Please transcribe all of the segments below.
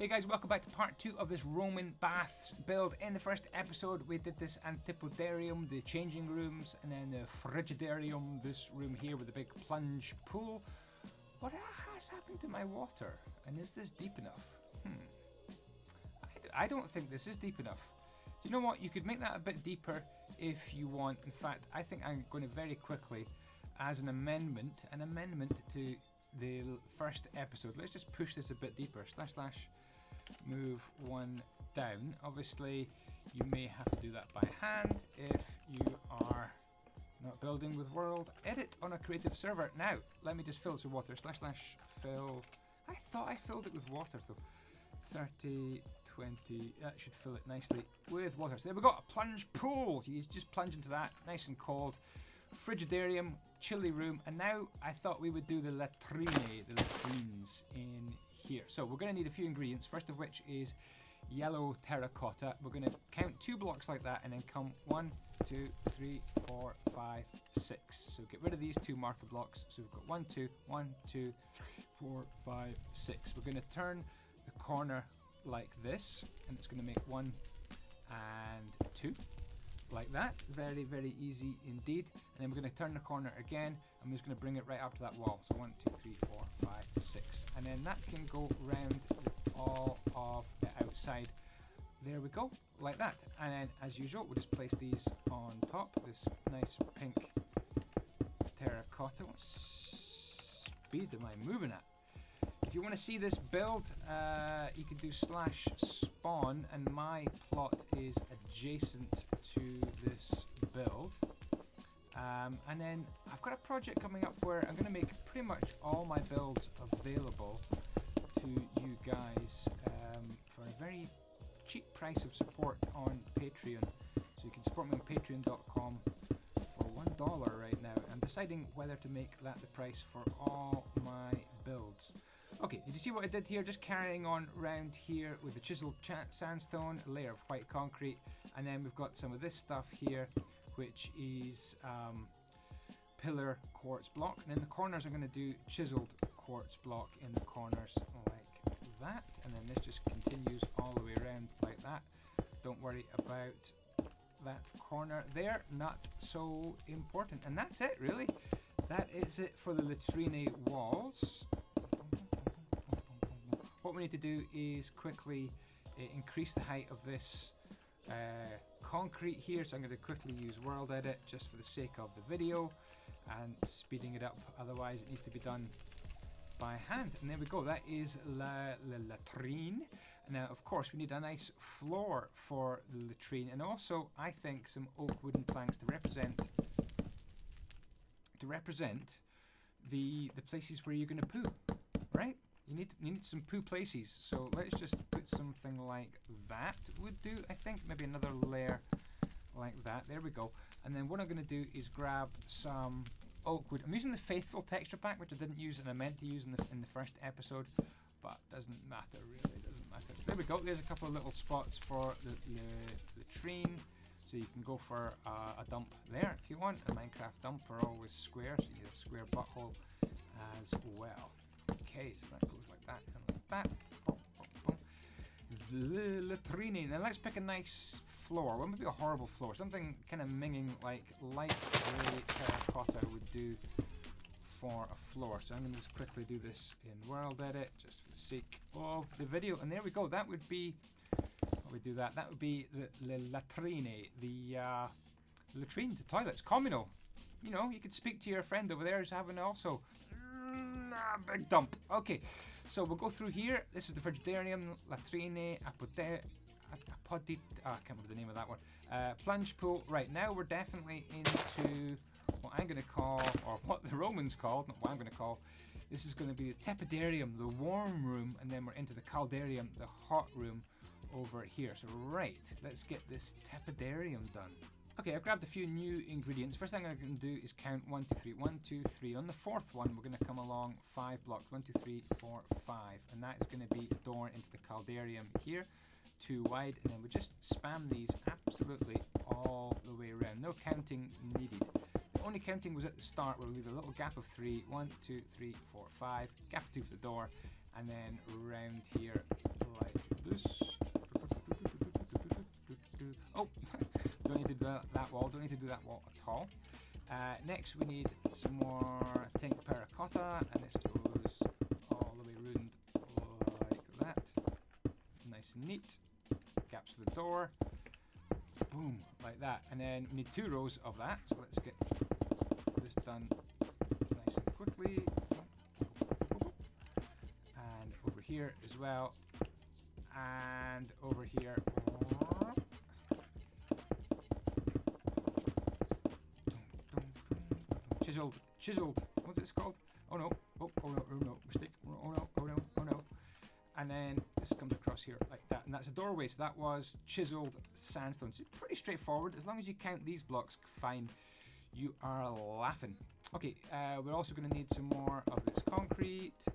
Hey guys, welcome back to part 2 of this Roman baths build. In the first episode we did this Antipodeum, the changing rooms, and then the Frigidarium, this room here with a big plunge pool. What has happened to my water? And is this deep enough? I don't think this is deep enough. Do you know what? You could make that a bit deeper if you want. In fact, I think I'm going to very quickly, as an amendment to the first episode, let's just push this a bit deeper. / move one down. Obviously, you may have to do that by hand if you are not building with World Edit on a creative server. Now, let me just fill it with water. / fill. I thought I filled it with water though. 30, 20. That should fill it nicely with water. So there we go. A plunge pool. So you just plunge into that, nice and cold. Frigidarium, chilly room, and now I thought we would do the latrine, the latrines in here. So we're going to need a few ingredients, first of which is yellow terracotta. We're going to count 2 blocks like that and then come 1, 2, 3, 4, 5, 6. So get rid of these 2 marker blocks. So we've got 1, 2, 1, 2, 3, 4, 5, 6. We're going to turn the corner like this, and it's going to make 1 and 2. Like that. Very, very easy indeed. And then we're going to turn the corner again, and we're just going to bring it right up to that wall. So 1, 2, 3, 4, 5, 6. And then that can go round all of the outside. There we go, like that. And then, as usual, we'll just place these on top. This nice pink terracotta. What speed am I moving at? If you want to see this build, you can do /spawn, and my plot is adjacent to this build. And then I've got a project coming up where I'm going to make pretty much all my builds available to you guys for a very cheap price of support on Patreon. So you can support me on patreon.com for $1 right now. I'm deciding whether to make that the price for all my builds. Okay, did you see what I did here? Just carrying on around here with the chiseled sandstone, a layer of white concrete, and then we've got some of this stuff here, which is pillar quartz block. And in the corners, I'm going to do chiseled quartz block in the corners like that. And then this just continues all the way around like that. Don't worry about that corner there, not so important. And that's it, really. That is it for the latrine walls. What we need to do is quickly increase the height of this concrete here. So I'm going to quickly use World Edit just for the sake of the video and speeding it up. Otherwise, it needs to be done by hand. And there we go. That is la latrine. Now, of course, we need a nice floor for the latrine, and also I think some oak wooden planks to represent the places where you're going to poo, right? You need some poo places, so let's just put something like that would do, I think. Maybe another layer like that. There we go. And then what I'm going to do is grab some oak wood. I'm using the Faithful texture pack, which I didn't use and I meant to use in the first episode, but doesn't matter, really, doesn't matter. So there we go. There's a couple of little spots for the latrine, so you can go for a dump there if you want. A Minecraft dump are always square, so you need a square butthole as well. Okay, so that goes like that and like that. Boom, boom, boom. The latrine. Now let's pick a nice floor. What would be a horrible floor? Something kind of minging like light grey terracotta would do for a floor. So I'm going to just quickly do this in World Edit just for the sake of the video. And there we go. That would be, how we do that? That would be the latrine. The latrines, the toilets, communal. You know, you could speak to your friend over there who's having also big dump. Okay, so we'll go through here. This is the Frigidarium, latrine, apodit. I can't remember the name of that one. Plunge pool. Right, now we're definitely into what I'm going to call, or what the Romans called, not what I'm going to call. This is going to be the Tepidarium, the warm room, and then we're into the Caldarium, the hot room over here. So right, let's get this Tepidarium done. Okay, I've grabbed a few new ingredients. First thing I'm going to do is count 1, 2, 3, 1, 2, 3. On the fourth one, we're going to come along 5 blocks. 1, 2, 3, 4, 5. And that is going to be the door into the Caldarium here. 2 wide. And then we just spam these absolutely all the way around. No counting needed. The only counting was at the start, where we leave a little gap of 3. 1, 2, 3, 4, 5. Gap 2 for the door. And then around here like Don't need to do that wall at all. Next we need some more Tink Terracotta, and this goes all the way round like that. Nice and neat. Gaps for the door. Boom, like that. And then we need 2 rows of that, so let's get this done nice and quickly. And over here as well. And over here. Chiseled. What's it called? Oh no. Oh no. Oh no. Mistake. Oh no. Oh no. Oh no. And then this comes across here like that, and that's a doorway. So that was chiseled sandstone. So pretty straightforward. As long as you count these blocks, fine. You are laughing. Okay. We're also going to need some more of this concrete.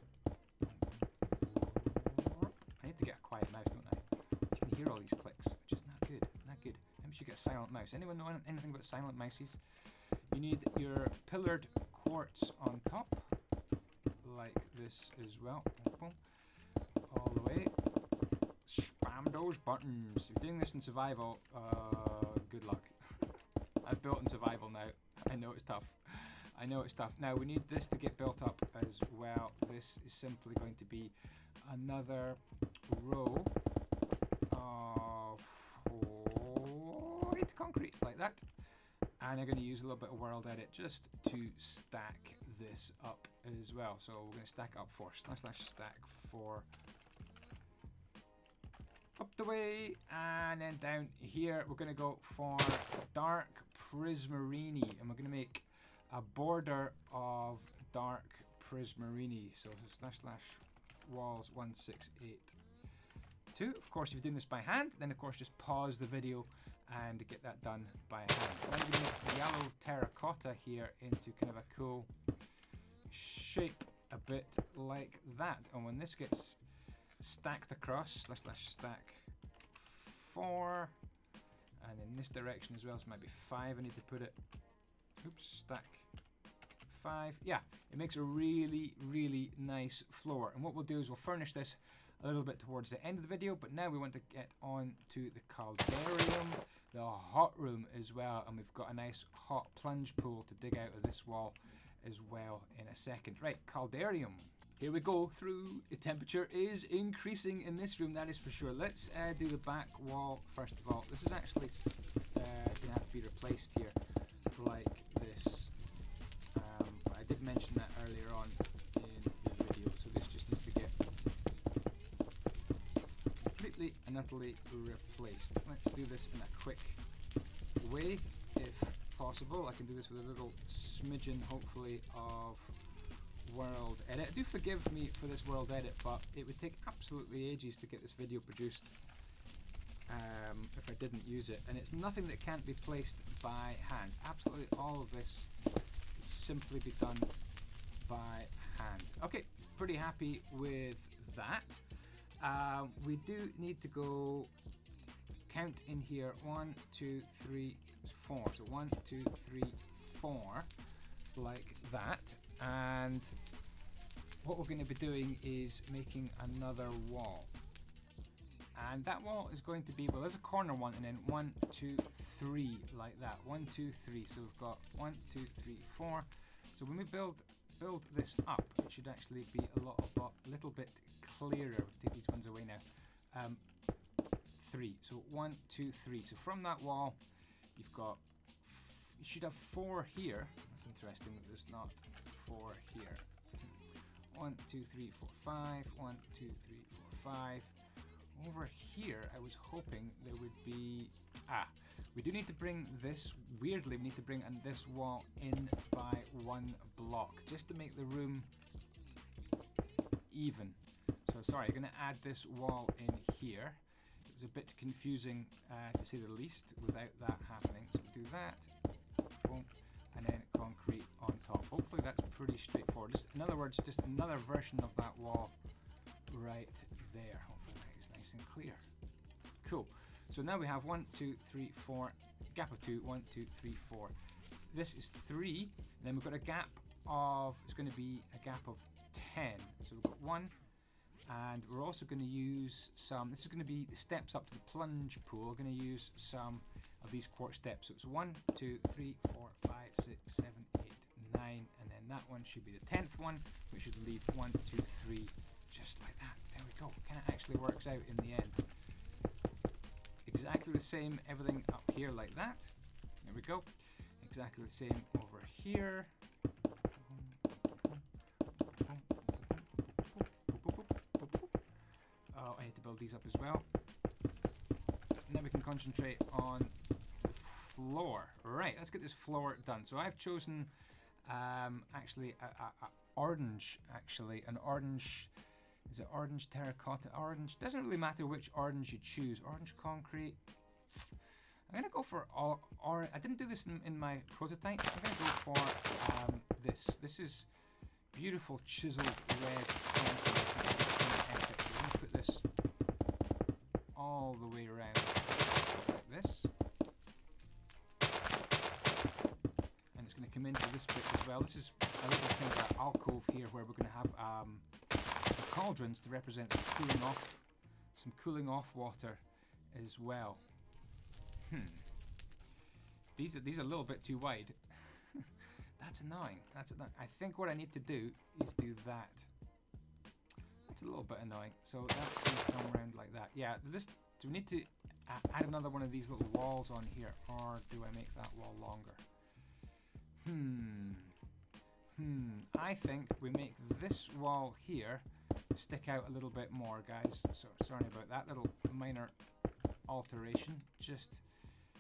I need to get a quiet mouse, don't I? You can hear all these clicks, which is not good. Not good. Maybe we should get a silent mouse. Anyone know anything about silent mouses? You need your pillared quartz on top, like this as well. Boom, boom. All the way. Spam those buttons. If you're doing this in survival, good luck. I've built in survival now. I know it's tough. I know it's tough. Now we need this to get built up as well. This is simply going to be another row of white concrete like that. And I'm going to use a little bit of world edit just to stack this up as well. So we're going to stack up 4 / stack 4 up the way, and then down here we're going to go for dark prismarine, and we're going to make a border of dark prismarine. So / walls 1682. Of course, if you're doing this by hand, then of course just pause the video and get that done by hand. So I'm going to make the yellow terracotta here into kind of a cool shape, a bit like that. And when this gets stacked across, / stack 4, and in this direction as well, so maybe 5 I need to put it. Oops, stack 5. Yeah, it makes a really, really nice floor. And what we'll do is we'll furnish this a little bit towards the end of the video, but now we want to get on to the caldarium, the hot room as well, and we've got a nice hot plunge pool to dig out of this wall as well in a second. Right, caldarium. Here we go through. The temperature is increasing in this room, that is for sure. Let's do the back wall first of all. This is actually going to have to be replaced here like this. I did mention that earlier on in the video, so this just needs to get completely and utterly replaced. Let's do this in a quick way if possible. I can do this with a little smidgen, hopefully, of world edit. Do forgive me for this world edit, but it would take absolutely ages to get this video produced if I didn't use it, and it's nothing that can't be placed by hand. Absolutely all of this would simply be done by hand. Okay, pretty happy with that. We do need to go count in here 1, 2, 3, 4. So 1, 2, 3, 4, like that. And what we're going to be doing is making another wall. And that wall is going to be, well, there's a corner one, and then 1, 2, 3, like that. 1, 2, 3. So we've got 1, 2, 3, 4. So when we build this up, it should actually be a little bit clearer. We'll take these ones away now. 3. So 1, 2, 3. So from that wall, you should have 4 here. That's interesting that there's not 4 here. 1, 2, 3, 4, 5. 1, 2, 3, 4, 5. Over here, I was hoping there would be... we do need to bring this, weirdly, we need to bring this wall in by 1 block, just to make the room even. So sorry, I'm going to add this wall in here. It was a bit confusing, to say the least, without that happening. So we'll do that, boom, and then concrete on top. Hopefully that's pretty straightforward. Just, in other words, just another version of that wall right there. Hopefully that is nice and clear. Cool. So now we have 1, 2, 3, 4, gap of 2, 1, 2, 3, 4. This is 3, and then we've got a gap of, it's going to be a gap of 10. So we've got 1, and we're also going to use some, this is going to be the steps up to the plunge pool. We're going to use some of these quartz steps. So it's 1, 2, 3, 4, 5, 6, 7, 8, 9, and then that one should be the 10th one, which should leave 1, 2, 3, just like that. There we go. Kind of actually works out in the end. Exactly the same, everything up here like that. There we go. Exactly the same over here. Oh, I need to build these up as well. And then we can concentrate on the floor. Right, let's get this floor done. So I've chosen actually a orange, an orange. Is it orange terracotta? Orange, doesn't really matter which orange you choose. Orange concrete. I'm gonna go for orange. I didn't do this in my prototype. I'm gonna go for this. This is beautiful chiseled red concrete. I'm gonna put this all the way around like this. And it's gonna come into this bit as well. This is a little kind of an alcove here where we're gonna have cauldrons to represent some cooling off water as well. These are a little bit too wide. That's annoying. I think what I need to do is do that. That's a little bit annoying. So that's going to come around like that. Yeah. Do we need to add another one of these little walls on here, or do I make that wall longer? I think we make this wall here stick out a little bit more, guys. So sorry about that little minor alteration. Just,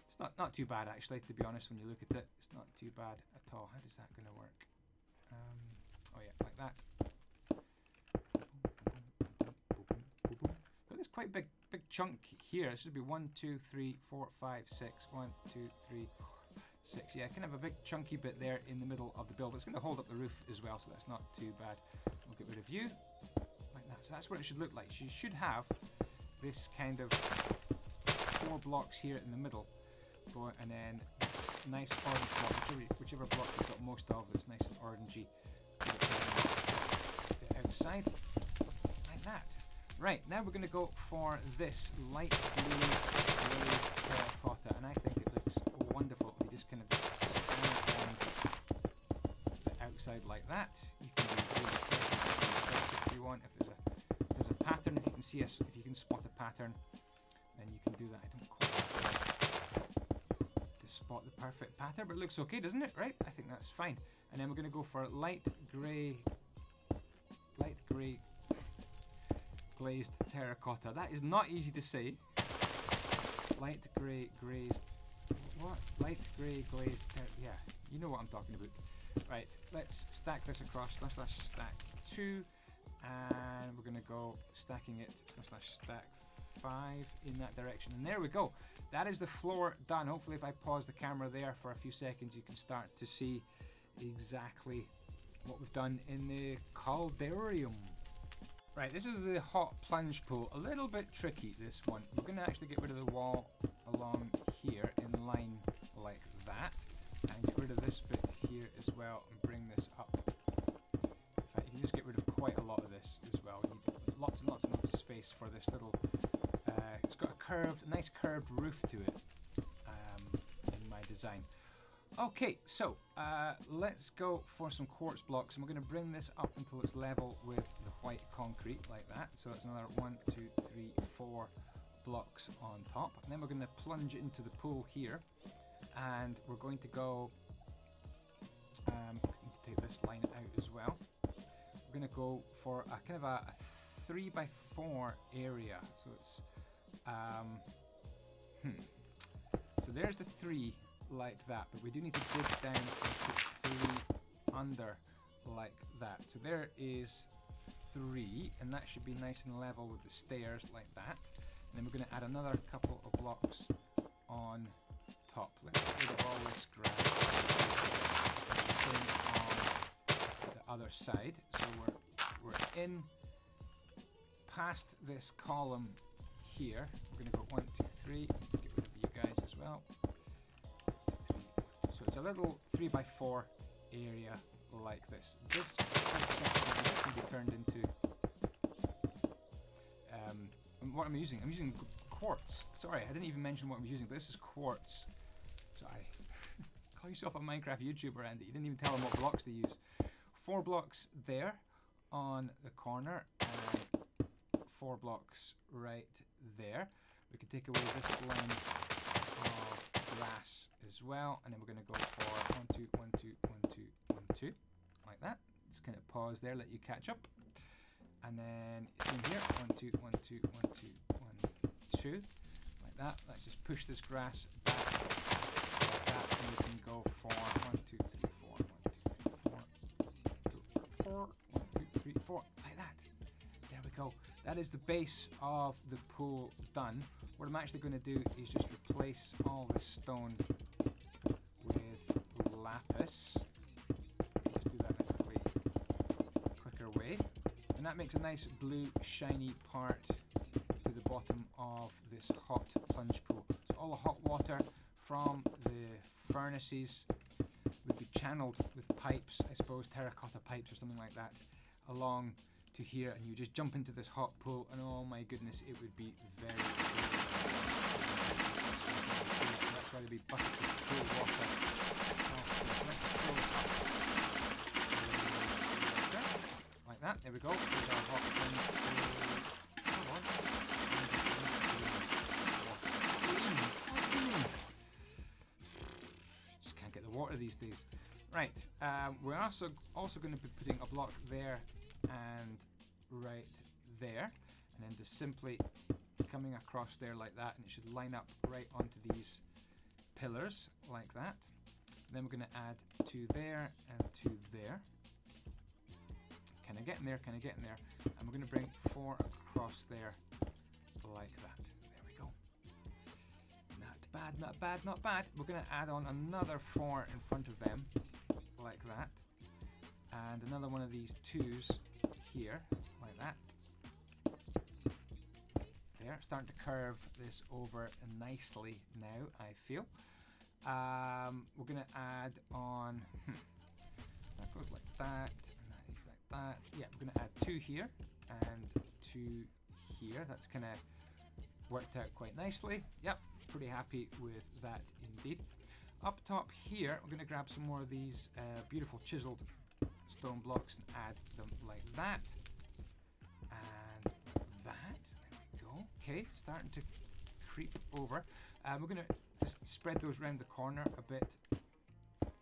it's not too bad actually, to be honest. When you look at it, it's not too bad at all. How is that going to work? Oh yeah, like that. Got this quite big chunk here. It should be 1, 2, 3, 4, 5, 6. 1, 2, 3, 4, 6. Yeah, kind of a big chunky bit there in the middle of the build. It's going to hold up the roof as well, so that's not too bad. We'll get rid of you. So that's what it should look like. You should have this kind of 4 blocks here in the middle, and then this nice orange block, whichever block you've got most of, that's nice and orangey. The outside, like that. Right, now we're going to go for this light blue glazed terracotta, and I think it looks wonderful. We just kind of span on the outside like that. You can do if you want. If there's a pattern, if you can see if you can spot a pattern, then you can do that. I don't quite know to spot the perfect pattern, but it looks okay, doesn't it? Right? I think that's fine. And then we're going to go for light grey glazed terracotta. That is not easy to say. Light grey glazed. What? Light grey glazed. Yeah, you know what I'm talking about. Right, let's stack this across. Slash stack 2. And we're going to go stacking it slash stack 5 in that direction. And there we go. That is the floor done. Hopefully if I pause the camera there for a few seconds, you can start to see exactly what we've done in the Caldarium. Right, this is the hot plunge pool. A little bit tricky, this one. We're going to actually get rid of the wall along here in line like that. And get rid of this bit here as well and bring this up. In fact, you can just get rid of quite a lot of this as well. You need lots and lots and lots of space for this little... it's got a nice curved roof to it in my design. Okay, so let's go for some quartz blocks, and we're going to bring this up until it's level with the white concrete like that. So it's another 1, 2, 3, 4 blocks on top, and then we're going to plunge into the pool here, and we're going to go. Need to take this line out as well. We're going to go for a kind of a 3x4 area. So it's so there's the 3. Like that, but we do need to dig down and put 3 under like that. So there is 3, and that should be nice and level with the stairs like that. And then we're going to add another couple of blocks on top. Let's get rid of all this grass. Same on the other side. So we're in past this column here. We're going to go 1, 2, 3. Get rid of you guys as well. It's a little 3x4 area like this. This can be turned into what I'm using. I'm using quartz. Sorry, I didn't even mention what I'm using, but this is quartz. Sorry. Call yourself a Minecraft YouTuber, Andy. You didn't even tell them what blocks to use. 4 blocks there on the corner, and 4 blocks right there. We can take away this line of grass as well, and then we're going to go for 1, 2, 1, 2, 1, 2, 1, 2, like that. Just kind of pause there, let you catch up. And then same here, 1, 2, 1, 2, 1, 2, 1, 2, like that. Let's just push this grass back like that, and we can go for 1, 2, 3, 4, 1, 2, 3, 4, 2, 4, 1, 2, 3, 4, like that. There we go. That is the base of the pool done. What I'm actually going to do is just replace all this stone with lapis. Let's do that in a quicker way. And that makes a nice blue shiny part to the bottom of this hot plunge pool. So all the hot water from the furnaces would be channeled with pipes, I suppose terracotta pipes or something like that, along to here, and you just jump into this hot pool, and oh my goodness, it would be very that's why there'd be buckets of cool water. Like that, there we go. There's our hot plunge. Just can't get the water these days. Right, we're also going to be putting a block there and right there, and then just simply coming across there like that, and it should line up right onto these pillars like that. And then we're going to add 2 there and 2 there. Kind of getting there, kind of getting there. And we're going to bring 4 across there like that. There we go. Not bad, not bad, not bad. We're going to add on another 4 in front of them like that. And another one of these 2s here, like that. There, starting to curve this over nicely now, I feel. We're going to add on, that goes like that, and that is like that. Yeah, we're going to add 2 here, and 2 here. That's kind of worked out quite nicely. Yep, pretty happy with that indeed. Up top here, we're going to grab some more of these beautiful chiseled stone blocks and add them like that. And that. There we go. Okay, starting to creep over. We're going to just spread those around the corner a bit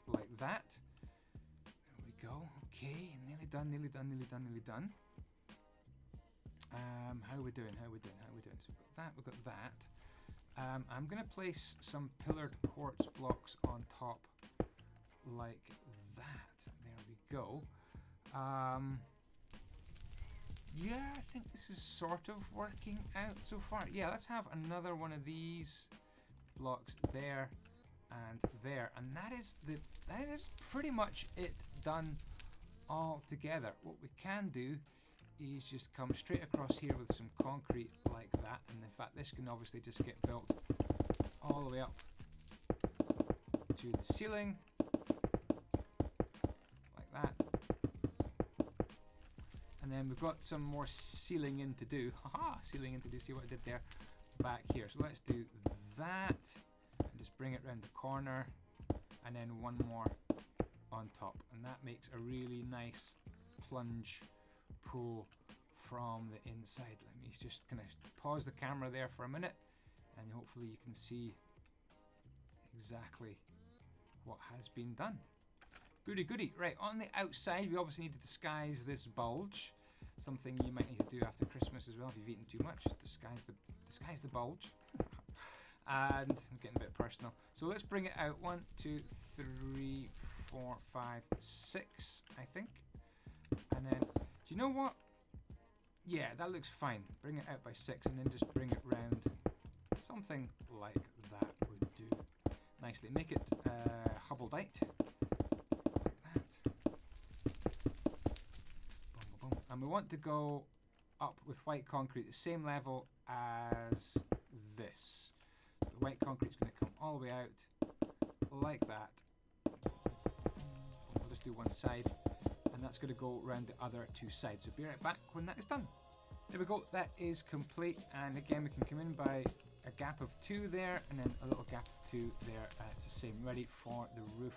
like that. There we go. Okay, nearly done, nearly done, nearly done, nearly done. How are we doing? How are we doing? How are we doing? So we've got that, we've got that. I'm going to place some pillared quartz blocks on top like that. There we go. Yeah, I think this is sort of working out so far. Yeah, let's have another one of these blocks there and there, and that is pretty much it done all together. What we can do is just come straight across here with some concrete like that, and in fact this can obviously just get built all the way up to the ceiling like that. And then we've got some more sealing in to do. Haha, sealing in to do. See what I did there back here. So let's do that and just bring it around the corner, and then one more on top, and that makes a really nice plunge pool from the inside. Let me just kind of pause the camera there for a minute, and hopefully you can see exactly what has been done. Goody goody. Right, on the outside we obviously need to disguise this bulge. Something you might need to do after Christmas as well if you've eaten too much. Disguise the bulge. And I'm getting a bit personal. So let's bring it out. 1, 2, 3, 4, 5, 6, I think. And then, do you know what? Yeah, that looks fine. Bring it out by 6 and then just bring it round. Something like that would do nicely. Make it Hubbleite. And we want to go up with white concrete the same level as this. So the white concrete's going to come all the way out like that. I'll just do one side, and that's going to go around the other 2 sides. So be right back when that is done. There we go, that is complete, and again we can come in by a gap of 2 there, and then a little gap of 2 there. It's the same, ready for the roof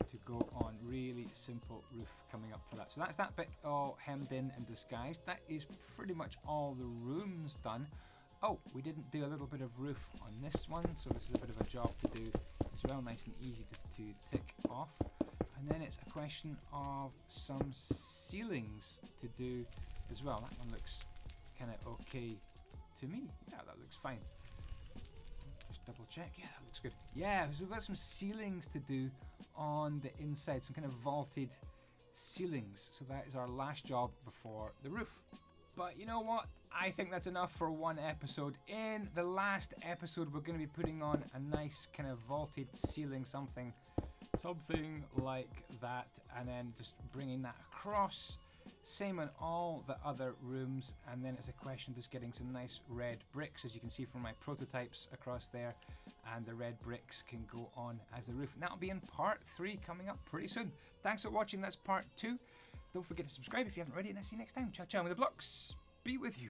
to go on. Really simple roof coming up for that. So that's that bit all hemmed in and disguised. That is pretty much all the rooms done. Oh, we didn't do a little bit of roof on this one, so this is a bit of a job to do as well, nice and easy to tick off. And then it's a question of some ceilings to do as well. That one looks kind of okay to me. Yeah, that looks fine. Just double check. Yeah, that looks good. Yeah, so we've got some ceilings to do on the inside, some kind of vaulted ceilings. So that is our last job before the roof. But you know what? I think that's enough for one episode. In the last episode, we're going to be putting on a nice kind of vaulted ceiling, something like that, and then just bringing that across. Same on all the other rooms, and then it's a question of just getting some nice red bricks, as you can see from my prototypes across there, and the red bricks can go on as the roof. And that'll be in part 3 coming up pretty soon. Thanks for watching. That's part 2. Don't forget to subscribe if you haven't already, and I'll see you next time. Ciao, ciao, may the blocks be with you.